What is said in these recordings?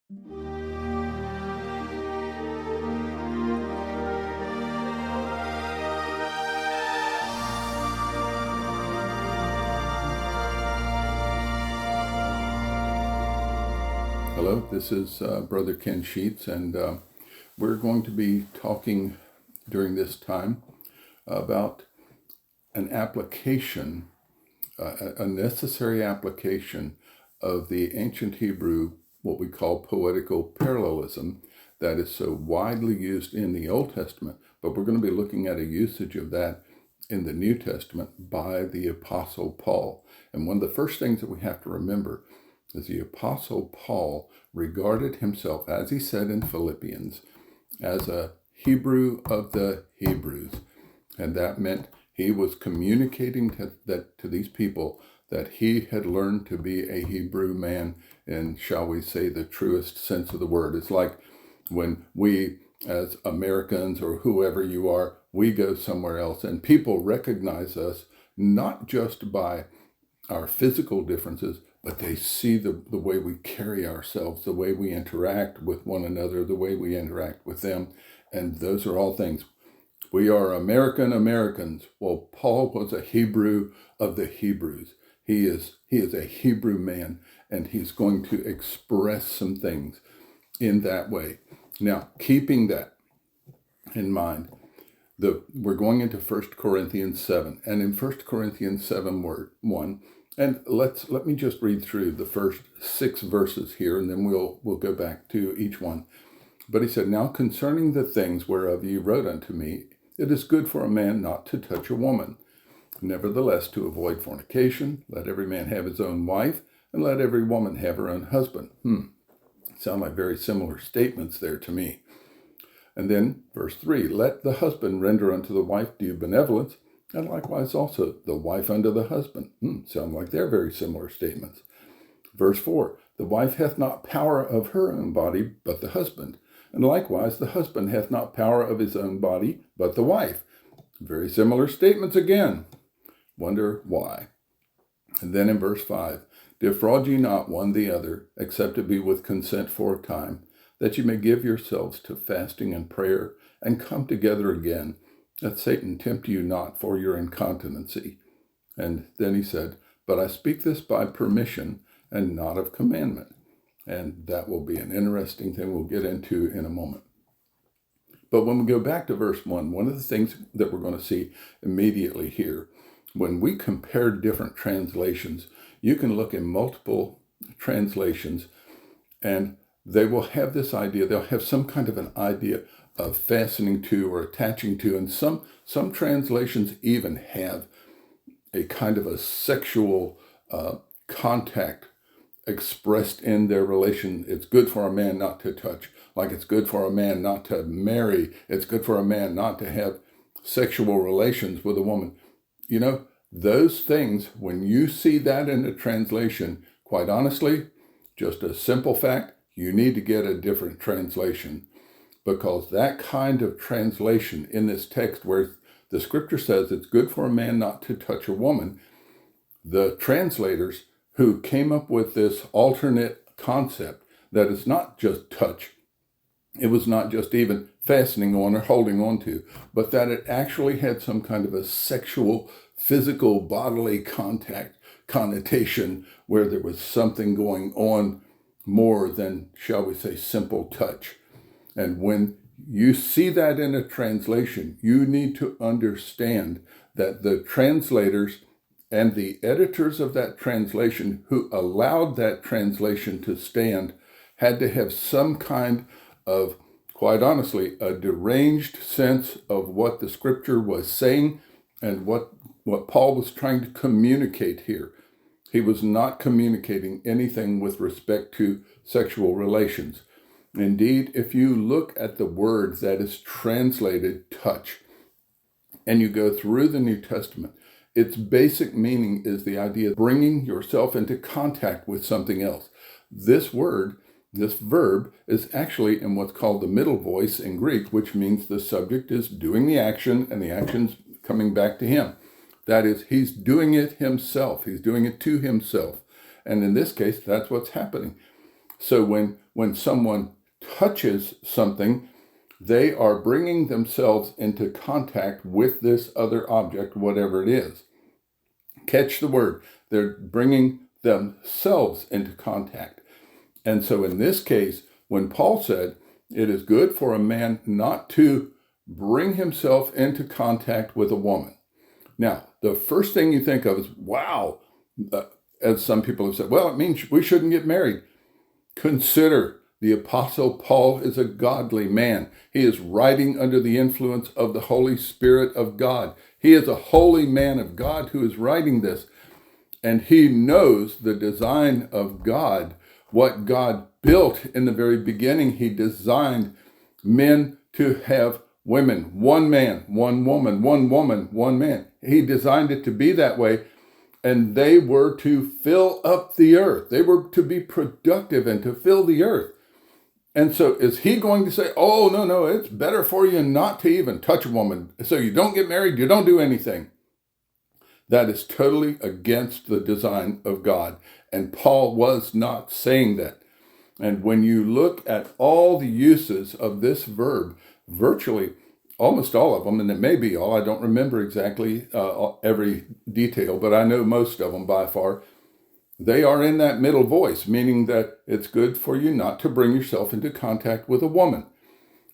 Hello, this is Brother Ken Sheets, and we're going to be talking during this time about an application, a necessary application of the ancient Hebrew, what we call poetical parallelism, that is so widely used in the Old Testament, but we're going to be looking at a usage of that in the New Testament by the Apostle Paul. And one of the first things that we have to remember is the Apostle Paul regarded himself, as he said in Philippians, as a Hebrew of the Hebrews. And that meant he was communicating to these people that he had learned to be a Hebrew man in, shall we say, the truest sense of the word. It's like when we, as Americans or whoever you are, we go somewhere else and people recognize us not just by our physical differences, but they see the way we carry ourselves, the way we interact with one another, the way we interact with them. And those are all things. We are Americans. Well, Paul was a Hebrew of the Hebrews. He is a Hebrew man, and he's going to express some things in that way. Now, keeping that in mind, we're going into 1 Corinthians 7. And in 1 Corinthians 7, 1, and let me just read through the first 6 verses here, and then we'll go back to each one. But he said, "Now concerning the things whereof ye wrote unto me, it is good for a man not to touch a woman. Nevertheless, to avoid fornication, let every man have his own wife, and let every woman have her own husband." Sound like very similar statements there to me. And then verse 3, "Let the husband render unto the wife due benevolence, and likewise also the wife unto the husband." Sound like they're very similar statements. Verse 4, "The wife hath not power of her own body, but the husband. And likewise the husband hath not power of his own body, but the wife." Very similar statements again. Wonder why. And then in verse 5, "Defraud ye not one the other, except it be with consent for a time, that ye may give yourselves to fasting and prayer, and come together again, that Satan tempt you not for your incontinency." And then he said, "But I speak this by permission, and not of commandment." And that will be an interesting thing we'll get into in a moment. But when we go back to verse 1, one of the things that we're going to see immediately here, when we compare different translations, you can look in multiple translations, and they will have this idea, they'll have some kind of an idea of fastening to or attaching to, and some translations even have a kind of a sexual contact expressed in their relation. It's good for a man not to touch, like it's good for a man not to marry, it's good for a man not to have sexual relations with a woman. You know, those things, when you see that in the translation, quite honestly, just a simple fact, you need to get a different translation, because that kind of translation in this text where the scripture says it's good for a man not to touch a woman, the translators who came up with this alternate concept that it's not just touch, it was not just even fastening on or holding on to, but that it actually had some kind of a sexual, physical, bodily contact connotation where there was something going on more than, shall we say, simple touch. And when you see that in a translation, you need to understand that the translators and the editors of that translation who allowed that translation to stand had to have some kind of, quite honestly, a deranged sense of what the scripture was saying and what Paul was trying to communicate here. He was not communicating anything with respect to sexual relations. Indeed, if you look at the word that is translated touch, and you go through the New Testament, its basic meaning is the idea of bringing yourself into contact with something else. This word, this verb, is actually in what's called the middle voice in Greek, which means the subject is doing the action and the action's coming back to him. That is, he's doing it himself. He's doing it to himself. And in this case, that's what's happening. So when someone touches something, they are bringing themselves into contact with this other object, whatever it is. Catch the word. They're bringing themselves into contact. And so in this case, when Paul said, it is good for a man not to bring himself into contact with a woman. Now, the first thing you think of is, wow, as some people have said, well, it means we shouldn't get married. Consider the Apostle Paul is a godly man. He is writing under the influence of the Holy Spirit of God. He is a holy man of God who is writing this. And he knows the design of God, what God built in the very beginning. He designed men to have women, one man, one woman, one woman, one man. He designed it to be that way. And they were to fill up the earth. They were to be productive and to fill the earth. And so is he going to say, oh, no, it's better for you not to even touch a woman. So you don't get married, you don't do anything. That is totally against the design of God. And Paul was not saying that. And when you look at all the uses of this verb, virtually almost all of them, and it may be all, I don't remember exactly every detail, but I know most of them by far, they are in that middle voice, meaning that it's good for you not to bring yourself into contact with a woman.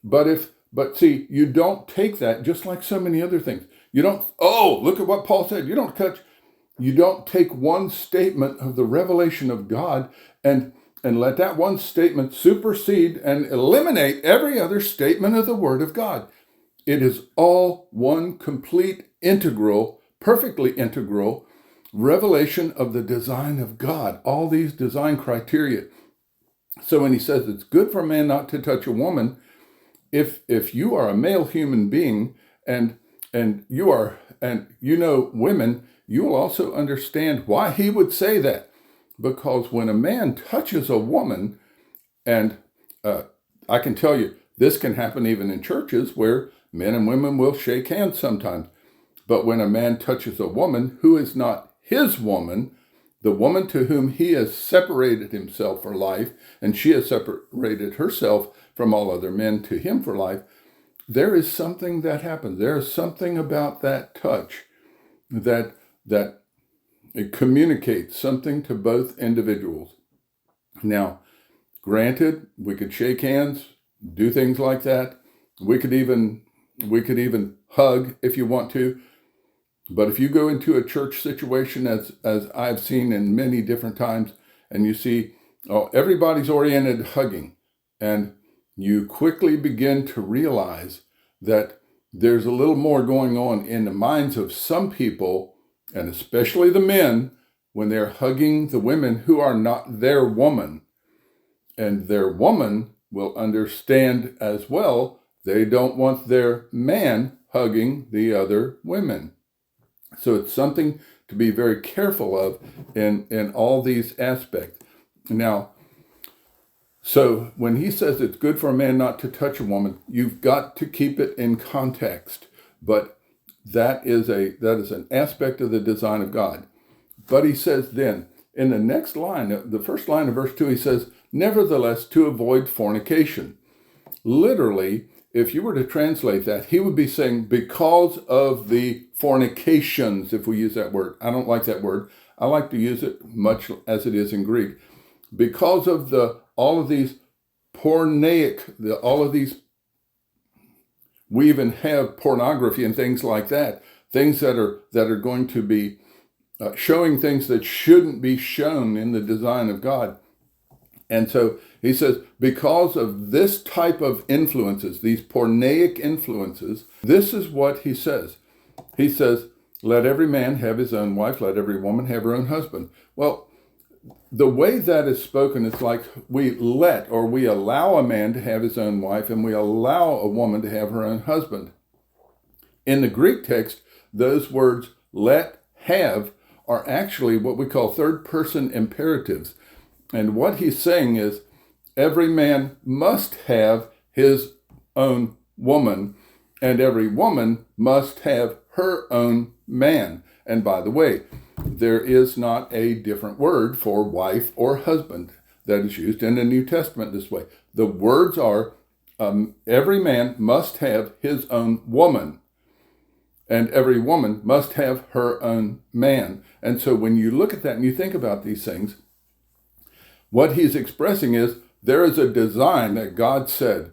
But see, you don't take that just like so many other things. You don't, oh, look at what Paul said. You don't take one statement of the revelation of God and let that one statement supersede and eliminate every other statement of the Word of God. It is all one complete, integral, perfectly integral revelation of the design of God, all these design criteria. So when he says it's good for a man not to touch a woman, if you are a male human being and you know women, you will also understand why he would say that. Because when a man touches a woman, and I can tell you, this can happen even in churches where men and women will shake hands sometimes. But when a man touches a woman who is not his woman, the woman to whom he has separated himself for life, and she has separated herself from all other men to him for life, there is something that happens. There is something about that touch that it communicates something to both individuals. Now, granted, we could shake hands, do things like that. We could even hug if you want to. But if you go into a church situation, as I've seen in many different times, and you see, everybody's oriented hugging, and you quickly begin to realize that there's a little more going on in the minds of some people, and especially the men, when they're hugging the women who are not their woman. And their woman will understand as well, they don't want their man hugging the other women. So it's something to be very careful of in all these aspects. Now, so when he says it's good for a man not to touch a woman, you've got to keep it in context. But that is an aspect of the design of God. But he says then, in the next line, the first line of verse 2, he says, nevertheless, to avoid fornication. Literally, if you were to translate that, he would be saying, because of the fornications, if we use that word. I don't like that word. I like to use it much as it is in Greek. Because of all of these we even have pornography and things like that, things that are going to be showing things that shouldn't be shown in the design of God. And so he says, because of this type of influences, these porneic influences, this is what he says. He says, let every man have his own wife, let every woman have her own husband. Well, the way that is spoken, it's like we allow a man to have his own wife and we allow a woman to have her own husband. In the Greek text, those words let, have, are actually what we call third-person imperatives. And what he's saying is every man must have his own woman and every woman must have her own man. And by the way, there is not a different word for wife or husband. that is used in the New Testament this way. The words are, every man must have his own woman, and every woman must have her own man. And so when you look at that and you think about these things, what he's expressing is there is a design that God said.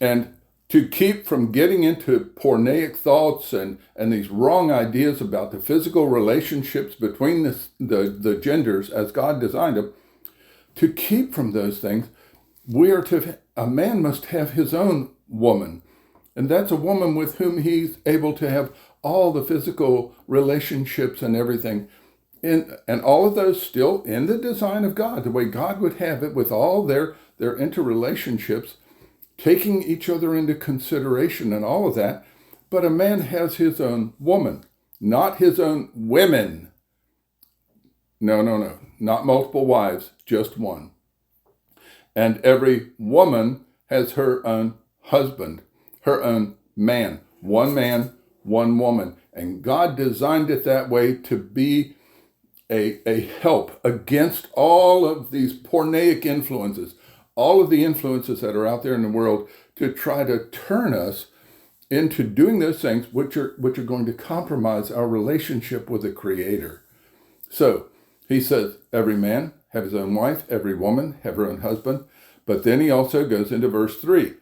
And to keep from getting into porneic thoughts and these wrong ideas about the physical relationships between the genders as God designed them, to keep from those things, a man must have his own woman. And that's a woman with whom he's able to have all the physical relationships and everything. And all of those still in the design of God, the way God would have it, with all their interrelationships, taking each other into consideration and all of that. But a man has his own woman, not his own women. No. Not multiple wives, just one. And every woman has her own husband, her own man. One man, one woman. And God designed it that way to be a help against all of these porneic influences, all of the influences that are out there in the world, to try to turn us into doing those things which are going to compromise our relationship with the Creator. So he says, every man have his own wife, every woman have her own husband. But then he also goes into verse 3,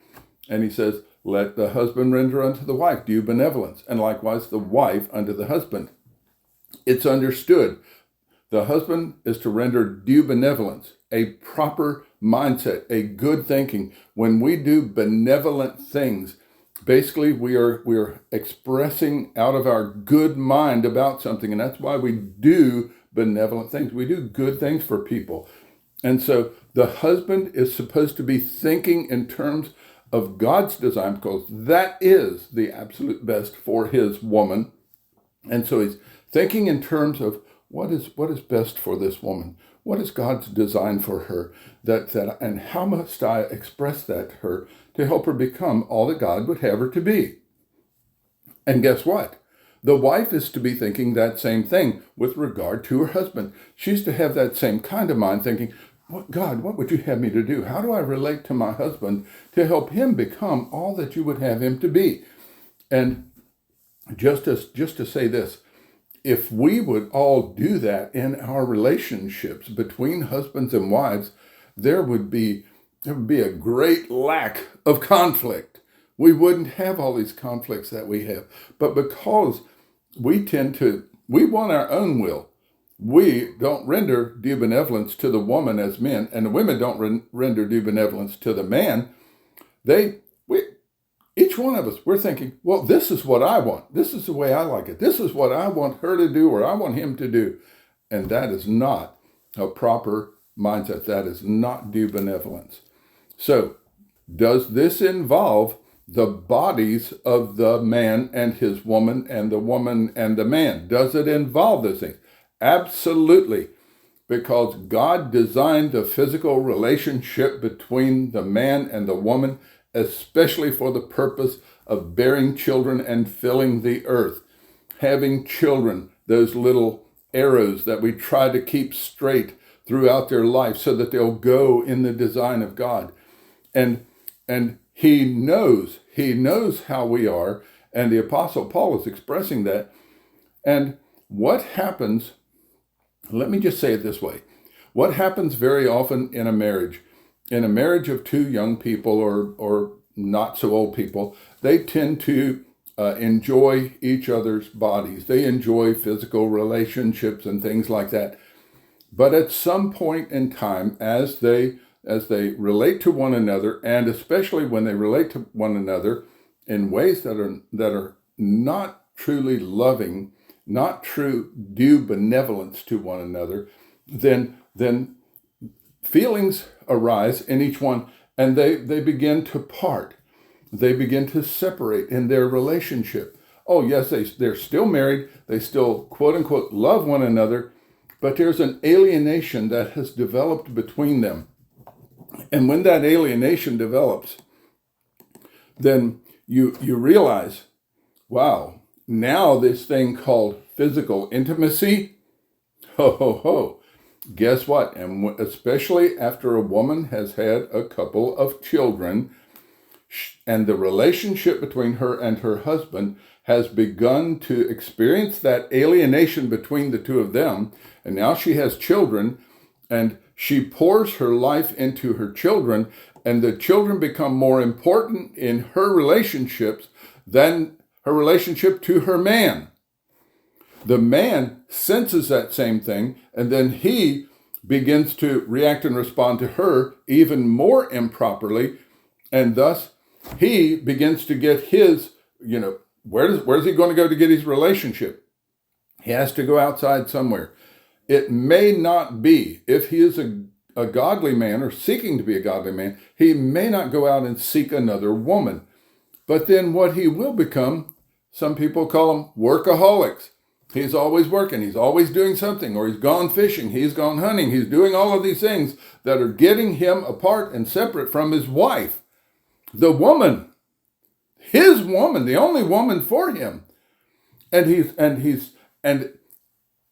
and he says, let the husband render unto the wife due benevolence, and likewise the wife unto the husband. It's understood. The husband is to render due benevolence, a proper mindset, a good thinking. When we do benevolent things, basically we are expressing out of our good mind about something, and that's why we do benevolent things. We do good things for people. And so the husband is supposed to be thinking in terms of God's design, because that is the absolute best for his woman. And so he's thinking in terms of what is best for this woman? What is God's design for her? And how must I express that to her to help her become all that God would have her to be? And guess what? The wife is to be thinking that same thing with regard to her husband. She's to have that same kind of mind, thinking, God, what would you have me to do? How do I relate to my husband to help him become all that you would have him to be? And just to say this, if we would all do that in our relationships between husbands and wives, there would be a great lack of conflict. We wouldn't have all these conflicts that we have. But because we want our own will, we don't render due benevolence to the woman as men, and the women don't render due benevolence to the man. Each one of us, we're thinking, well, this is what I want. This is the way I like it. This is what I want her to do, or I want him to do. And that is not a proper mindset. That is not due benevolence. So, does this involve the bodies of the man and his woman and the woman and the man? Does it involve those things? Absolutely. Because God designed the physical relationship between the man and the woman especially for the purpose of bearing children and filling the earth. Having children, those little arrows that we try to keep straight throughout their life so that they'll go in the design of God. And he knows how we are, and the Apostle Paul is expressing that. And what happens, let me just say it this way, what happens very often in a marriage of two young people or not so old people, they tend to enjoy each other's bodies. They enjoy physical relationships and things like that. But at some point in time, as they relate to one another, and especially when they relate to one another in ways that are not truly loving, not true due benevolence to one another, then feelings arise in each one, and they begin to part. They begin to separate in their relationship. Oh, yes, they're still married. They still, quote unquote, love one another, but there's an alienation that has developed between them. And when that alienation develops, then you realize, wow, now this thing called physical intimacy, guess what? And especially after a woman has had a couple of children, and the relationship between her and her husband has begun to experience that alienation between the two of them, and now she has children, and she pours her life into her children, and the children become more important in her relationships than her relationship to her man. The man senses that same thing, and then he begins to react and respond to her even more improperly, and thus he begins to get his, where's he going to go to get his relationship? He has to go outside somewhere. It may not be, if he is a godly man or seeking to be a godly man, he may not go out and seek another woman. But then what he will become, some people call them workaholics. He's always working. He's always doing something, or he's gone fishing. He's gone hunting. He's doing all of these things that are getting him apart and separate from his wife, the woman, his woman, the only woman for him. And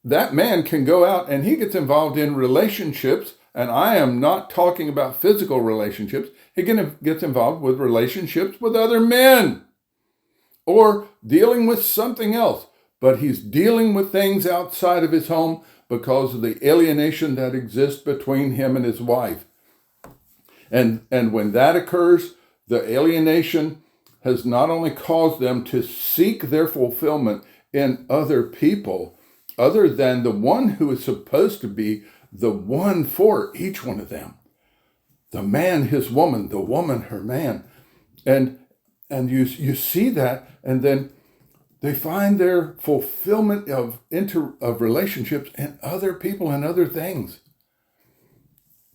that man can go out and he gets involved in relationships. And I am not talking about physical relationships. He gets involved with relationships with other men, or dealing with something else. But he's dealing with things outside of his home because of the alienation that exists between him and his wife. And when that occurs, the alienation has not only caused them to seek their fulfillment in other people, other than the one who is supposed to be the one for each one of them. The man, his woman, the woman, her man. And you see that, and then they find their fulfillment of relationships in other people and other things.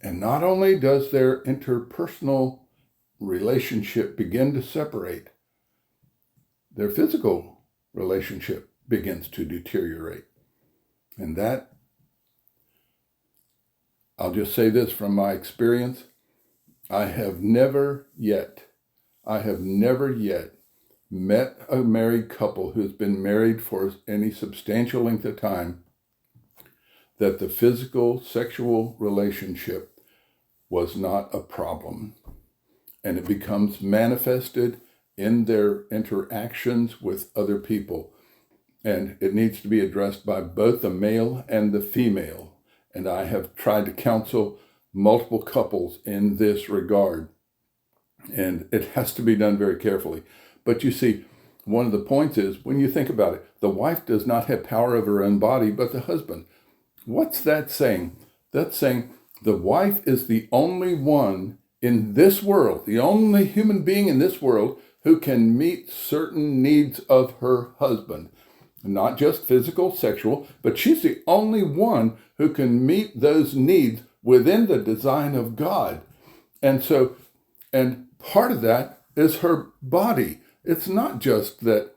And not only does their interpersonal relationship begin to separate, their physical relationship begins to deteriorate. And that, I'll just say this from my experience, I have never yet met a married couple who's been married for any substantial length of time that the physical, sexual relationship was not a problem. And it becomes manifested in their interactions with other people. And it needs to be addressed by both the male and the female. And I have tried to counsel multiple couples in this regard. And it has to be done very carefully. But you see, one of the points is, when you think about it, the wife does not have power over her own body, but the husband. What's that saying? That's saying the wife is the only one in this world, the only human being in this world who can meet certain needs of her husband. Not just physical, sexual, but she's the only one who can meet those needs within the design of God. And part of that is her body. It's not just that,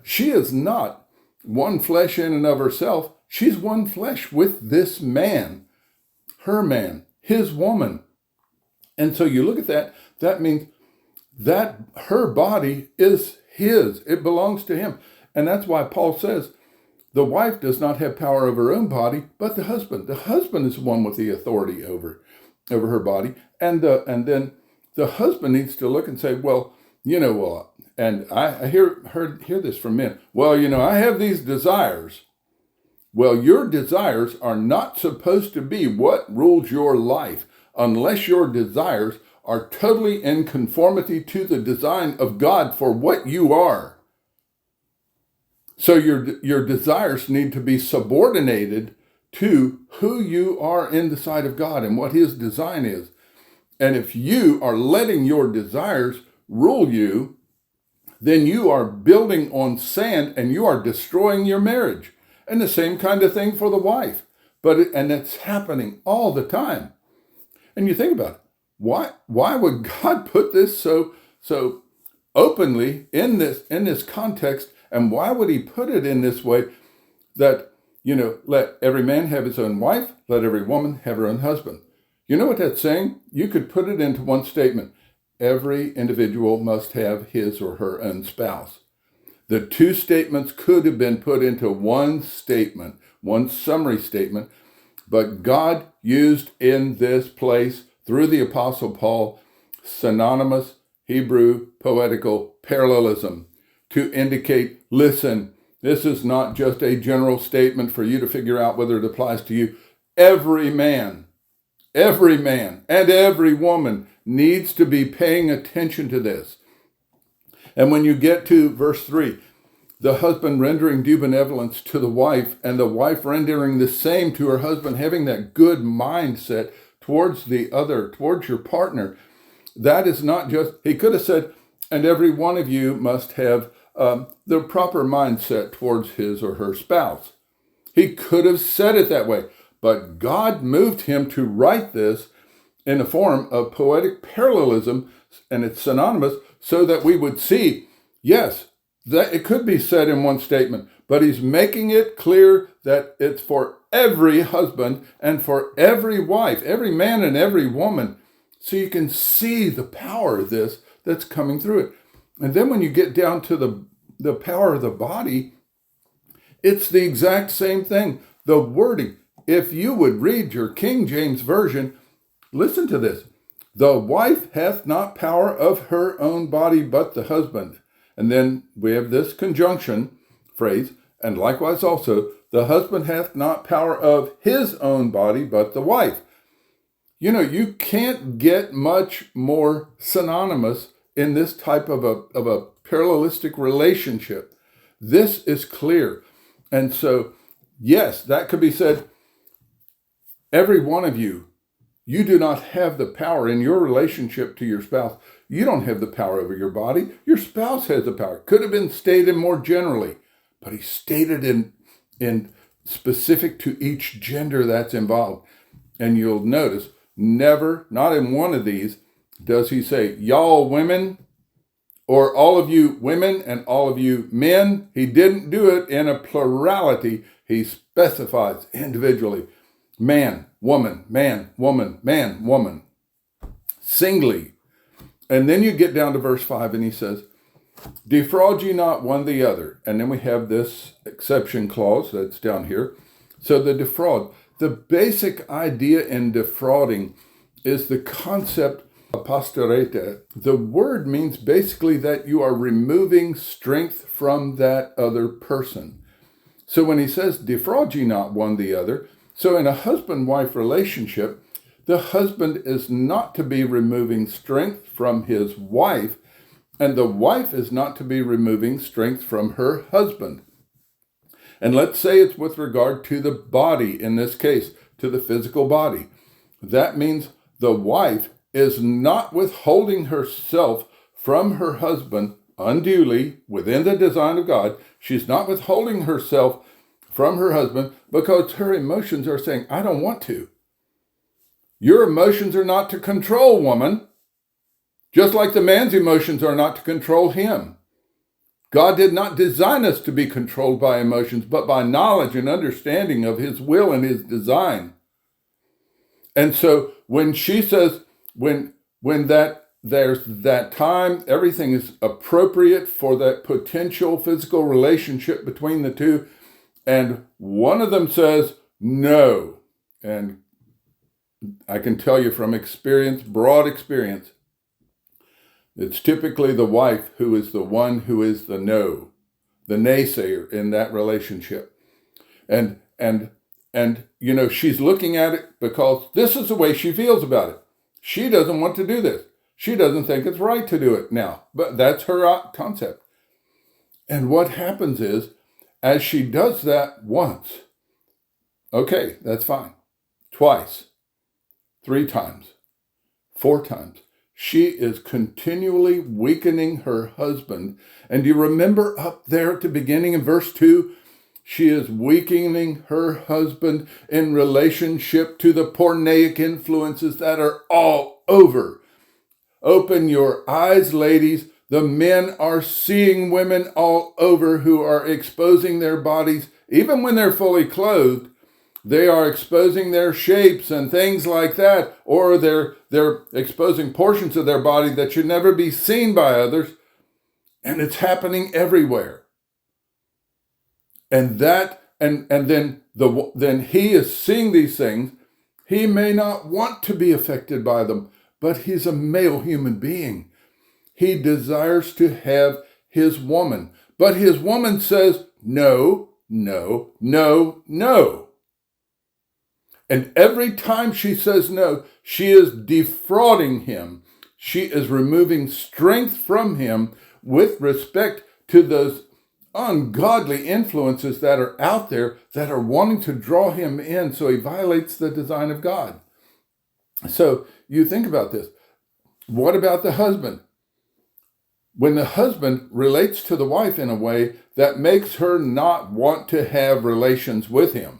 she is not one flesh in and of herself. She's one flesh with this man, her man, his woman. And so you look at that, that means that her body is his. It belongs to him. And that's why Paul says the wife does not have power over her own body, but the husband. The husband is the one with the authority over her body. And then the husband needs to look and say, and I hear this from men. I have these desires. Well, your desires are not supposed to be what rules your life unless your desires are totally in conformity to the design of God for what you are. So your desires need to be subordinated to who you are in the sight of God and what his design is. And if you are letting your desires rule you, then you are building on sand and you are destroying your marriage. And the same kind of thing for the wife. And it's happening all the time. And you think about it. Why would God put this so openly in this context? And why would he put it in this way that, let every man have his own wife, let every woman have her own husband? You know what that's saying? You could put it into one statement. Every individual must have his or her own spouse. The two statements could have been put into one statement, one summary statement, But God used in this place, through the Apostle Paul, synonymous Hebrew poetical parallelism to indicate, listen, this is not just a general statement for you to figure out whether it applies to you. Every man, and every woman needs to be paying attention to this. And when you get to verse 3, the husband rendering due benevolence to the wife, and the wife rendering the same to her husband, having that good mindset towards the other, towards your partner. That is not just, he could have said, and every one of you must have the proper mindset towards his or her spouse. He could have said it that way, but God moved him to write this in a form of poetic parallelism, and it's synonymous, so that we would see, yes, that it could be said in one statement, but he's making it clear that it's for every husband and for every wife, every man and every woman. So you can see the power of this that's coming through it. And then when you get down to the power of the body, it's the exact same thing. The wording, if you would read your King James Version, listen to this. The wife hath not power of her own body, but the husband. And then we have this conjunction phrase, and likewise also, the husband hath not power of his own body, but the wife. You know, you can't get much more synonymous in this type of a parallelistic relationship. This is clear. And so, yes, that could be said, every one of you, you do not have the power in your relationship to your spouse. You don't have the power over your body. Your spouse has the power. Could have been stated more generally, but he stated in specific to each gender that's involved. And you'll notice, never, not in one of these, does he say, y'all women, or all of you women and all of you men. He didn't do it in a plurality. He specifies individually. Man, woman, man, woman, man, woman. Singly. And then you get down to verse 5 and he says, defraud ye not one the other. And then we have this exception clause that's down here. So the defraud, the basic idea in defrauding is the concept aposterete. The word means basically that you are removing strength from that other person. So when he says defraud ye not one the other, so in a husband-wife relationship, the husband is not to be removing strength from his wife, and the wife is not to be removing strength from her husband. And let's say it's with regard to the body, in this case, to the physical body. That means the wife is not withholding herself from her husband unduly within the design of God. She's not withholding herself from her husband because her emotions are saying, I don't want to. Your emotions are not to control, woman. Just like the man's emotions are not to control him. God did not design us to be controlled by emotions, but by knowledge and understanding of his will and his design. And so when she says, when there's that time, everything is appropriate for that potential physical relationship between the two, and one of them says no. And I can tell you from experience, broad experience, it's typically the wife who is the one who is the no, the naysayer in that relationship. And you know, she's looking at it because this is the way she feels about it. She doesn't want to do this. She doesn't think it's right to do it now, but that's her concept. And what happens is, as she does that once, okay, that's fine. Twice, 3 times, 4 times. She is continually weakening her husband. And you remember up there at the beginning in verse 2, she is weakening her husband in relationship to the porneic influences that are all over. Open your eyes, ladies. The men are seeing women all over who are exposing their bodies, even when they're fully clothed. They are exposing their shapes and things like that, or they're exposing portions of their body that should never be seen by others, and it's happening everywhere. And and then he is seeing these things. He may not want to be affected by them, but he's a male human being. He desires to have his woman, but his woman says, no, no, no, no. And every time she says no, she is defrauding him. She is removing strength from him with respect to those ungodly influences that are out there that are wanting to draw him in, so he violates the design of God. So you think about this. What about the husband? When the husband relates to the wife in a way that makes her not want to have relations with him,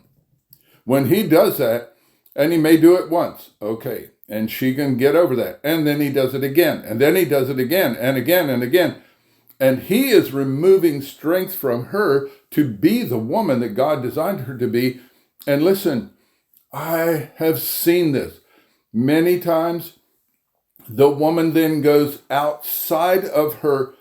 when he does that, and he may do it once, okay, and she can get over that, and then he does it again, and then he does it again, and again, and again, and he is removing strength from her to be the woman that God designed her to be. And listen, I have seen this many times. The woman then goes outside of her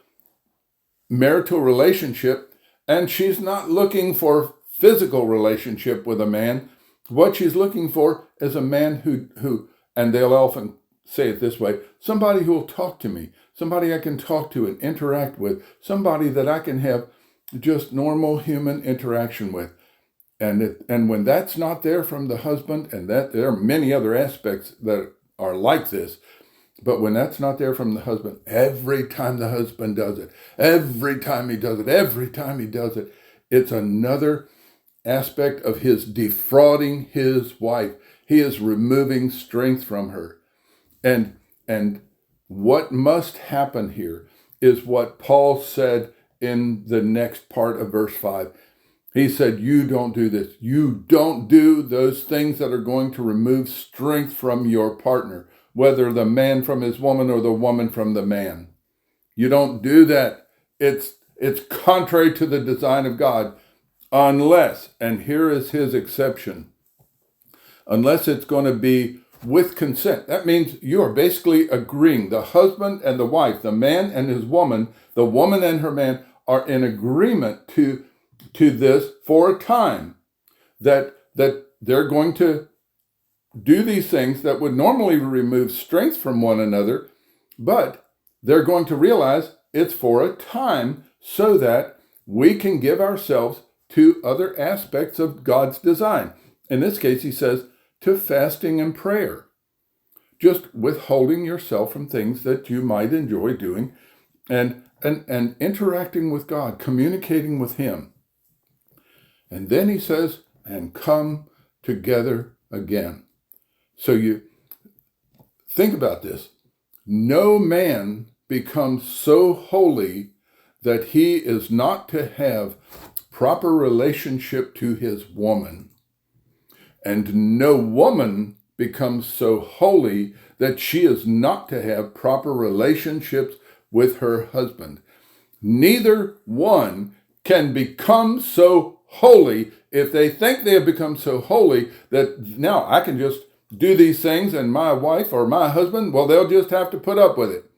marital relationship, and she's not looking for physical relationship with a man. What she's looking for is a man who, and they'll often say it this way, somebody who will talk to me, somebody I can talk to and interact with, somebody that I can have just normal human interaction with. And when that's not there from the husband, and that there are many other aspects that are like this, but when that's not there from the husband, every time the husband does it, every time he does it, it's another aspect of his defrauding his wife. He is removing strength from her. And what must happen here is what Paul said in the next part of verse 5. He said, you don't do this. You don't do those things that are going to remove strength from your partner, whether the man from his woman or the woman from the man. You don't do that. It's contrary to the design of God, unless, and here is his exception, unless it's going to be with consent. That means you are basically agreeing. The husband and the wife, the man and his woman, the woman and her man are in agreement to this for a time, that they're going to do these things that would normally remove strength from one another, but they're going to realize it's for a time so that we can give ourselves to other aspects of God's design. In this case, he says, to fasting and prayer. Just withholding yourself from things that you might enjoy doing and interacting with God, communicating with him. And then he says, and come together again. So you think about this. No man becomes so holy that he is not to have proper relationship to his woman. And no woman becomes so holy that she is not to have proper relationships with her husband. Neither one can become so holy if they think they have become so holy that now I can just do these things and my wife or my husband, well, they'll just have to put up with it.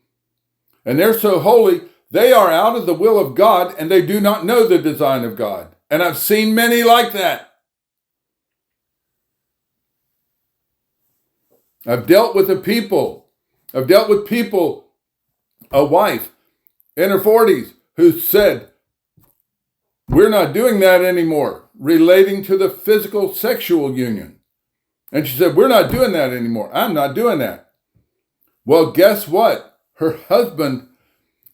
And they're so holy, they are out of the will of God and they do not know the design of God. And I've seen many like that. I've dealt with people, a wife in her 40s who said, we're not doing that anymore, relating to the physical sexual union. And she said, we're not doing that anymore. I'm not doing that. Well, guess what? Her husband,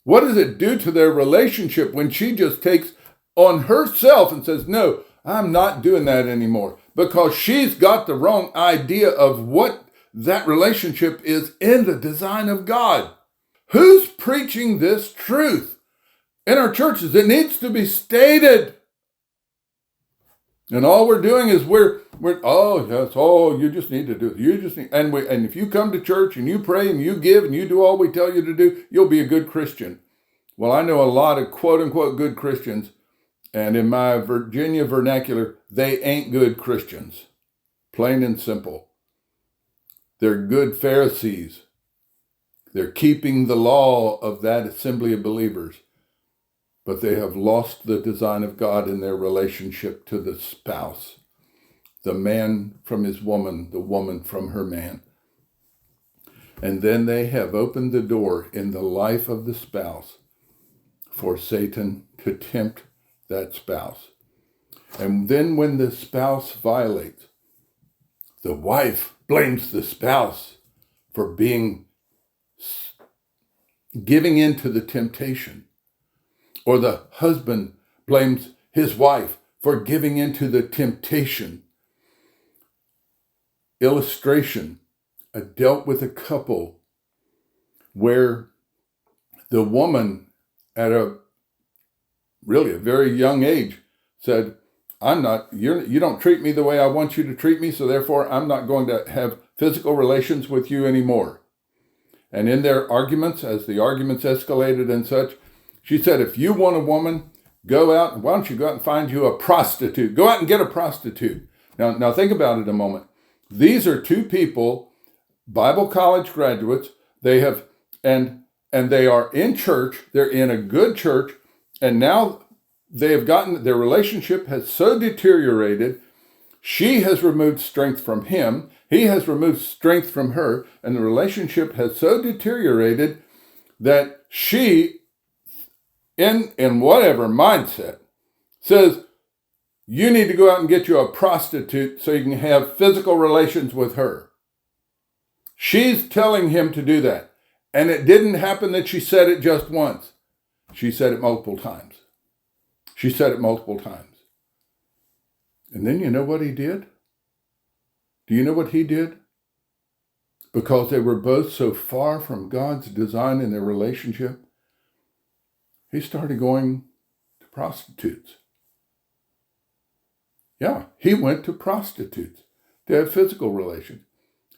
what does it do to their relationship when she just takes on herself and says, no, I'm not doing that anymore? Because she's got the wrong idea of what that relationship is in the design of God. Who's preaching this truth in our churches? It needs to be stated. And all we're doing is we're you just need to do it. You just need, and if you come to church and you pray and you give and you do all we tell you to do, you'll be a good Christian. Well, I know a lot of quote unquote good Christians, and in my Virginia vernacular, they ain't good Christians. Plain and simple. They're good Pharisees. They're keeping the law of that assembly of believers. but they have lost the design of God in their relationship to the spouse. The man from his woman, the woman from her man. And then they have opened the door in the life of the spouse for Satan to tempt that spouse. And then when the spouse violates, the wife blames the spouse for giving in to the temptation. Or the husband blames his wife for giving in to the temptation. Illustration, I dealt with a couple where the woman at a very young age said, you don't treat me the way I want you to treat me, so therefore I'm not going to have physical relations with you anymore. And in their arguments, as the arguments escalated and such, she said, if you want a woman, why don't you go out and find you a prostitute? Go out and get a prostitute. Now think about it a moment. These are two people, Bible college graduates. They have, and they are in church. They're in a good church. And now they have their relationship has so deteriorated. She has removed strength from him. He has removed strength from her. And the relationship has so deteriorated that she, in whatever mindset, says, you need to go out and get you a prostitute so you can have physical relations with her. She's telling him to do that. And it didn't happen that she said it just once. She said it multiple times. And then you know what he did? Do you know what he did? Because they were both so far from God's design in their relationship, he started going to prostitutes. Yeah, he went to prostitutes to have physical relations.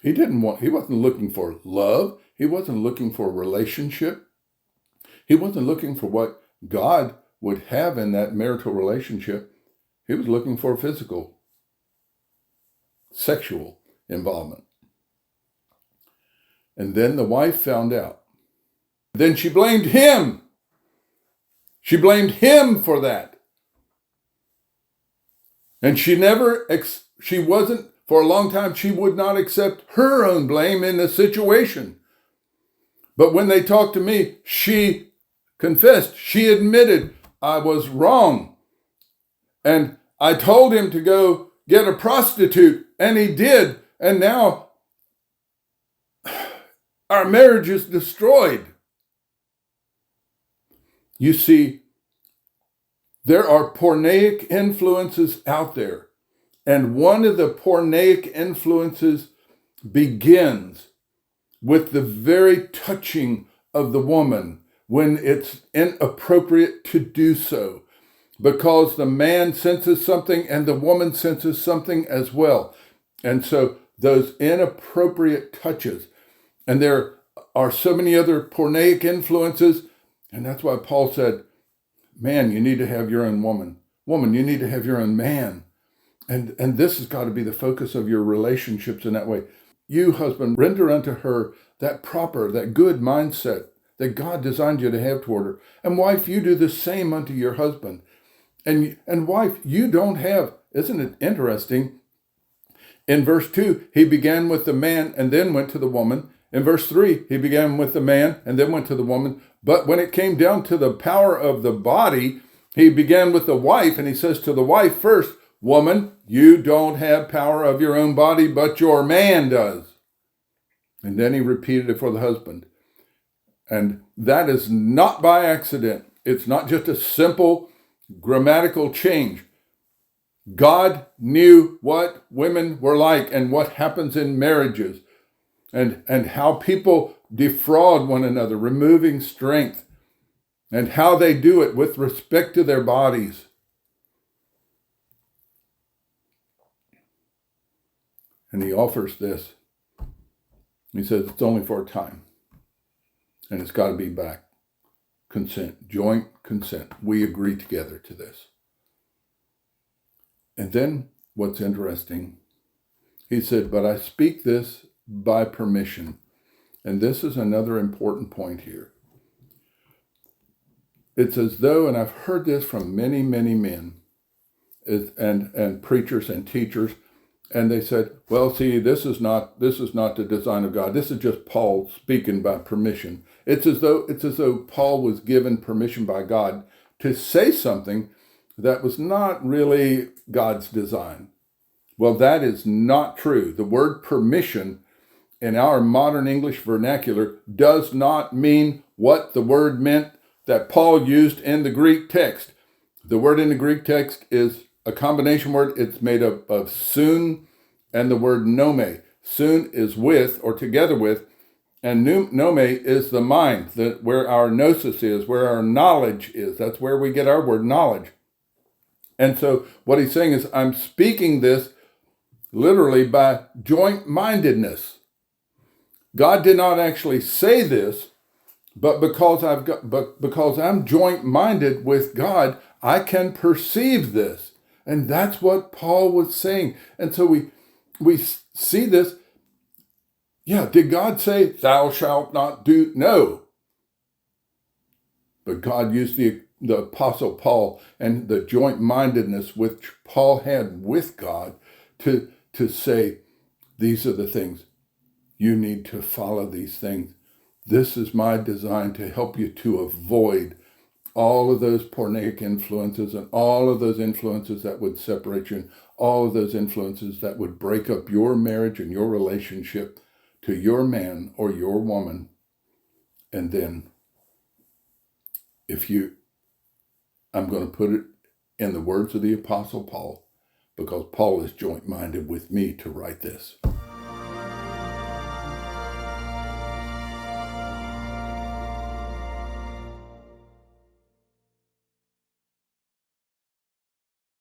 He wasn't looking for love. He wasn't looking for a relationship. He wasn't looking for what God would have in that marital relationship. He was looking for physical, sexual involvement. And then the wife found out. Then she blamed him. She blamed him for that. And for a long time, she would not accept her own blame in the situation. But when they talked to me, she confessed, she admitted, I was wrong. And I told him to go get a prostitute, and he did. And now our marriage is destroyed. You see, there are porneic influences out there. And one of the porneic influences begins with the very touching of the woman when it's inappropriate to do so, because the man senses something and the woman senses something as well. And so those inappropriate touches, and there are so many other porneic influences, and that's why Paul said, man, you need to have your own woman. Woman, you need to have your own man. And this has got to be the focus of your relationships in that way. You, husband, render unto her that good mindset that God designed you to have toward her. And wife, you do the same unto your husband. And wife, you don't have, isn't it interesting? In verse 2, he began with the man and then went to the woman. In verse 3, he began with the man and then went to the woman. But when it came down to the power of the body, he began with the wife, and he says to the wife first, woman, you don't have power of your own body, but your man does. And then he repeated it for the husband. And that is not by accident. It's not just a simple grammatical change. God knew what women were like and what happens in marriages and how people defraud one another, removing strength, and how they do it with respect to their bodies. And he offers this. He says it's only for a time. And it's got to be back. Consent, joint consent. We agree together to this. And then what's interesting, he said, but I speak this by permission. And this is another important point here. it's as though, and I've heard this from many, many men and preachers and teachers, and they said, well, see, this is not the design of God. This is just Paul speaking by permission. It's as though Paul was given permission by God to say something that was not really God's design. Well, that is not true. The word permission in our modern English vernacular does not mean what the word meant that Paul used in the Greek text. The word in the Greek text is a combination word. It's made up of sun and the word nome. Sun is with or together with, and nome is the mind, where our gnosis is, where our knowledge is. That's where we get our word knowledge. And so what he's saying is, I'm speaking this literally by joint-mindedness. God did not actually say this, but because I'm joint-minded with God, I can perceive this. And that's what Paul was saying. And so we see this. Yeah, did God say, thou shalt not do? No. But God used the Apostle Paul and the joint-mindedness which Paul had with God to say, these are the things. You need to follow these things. This is my design to help you to avoid all of those porneic influences and all of those influences that would separate you, and all of those influences that would break up your marriage and your relationship to your man or your woman. And then I'm going to put it in the words of the Apostle Paul, because Paul is joint-minded with me to write this.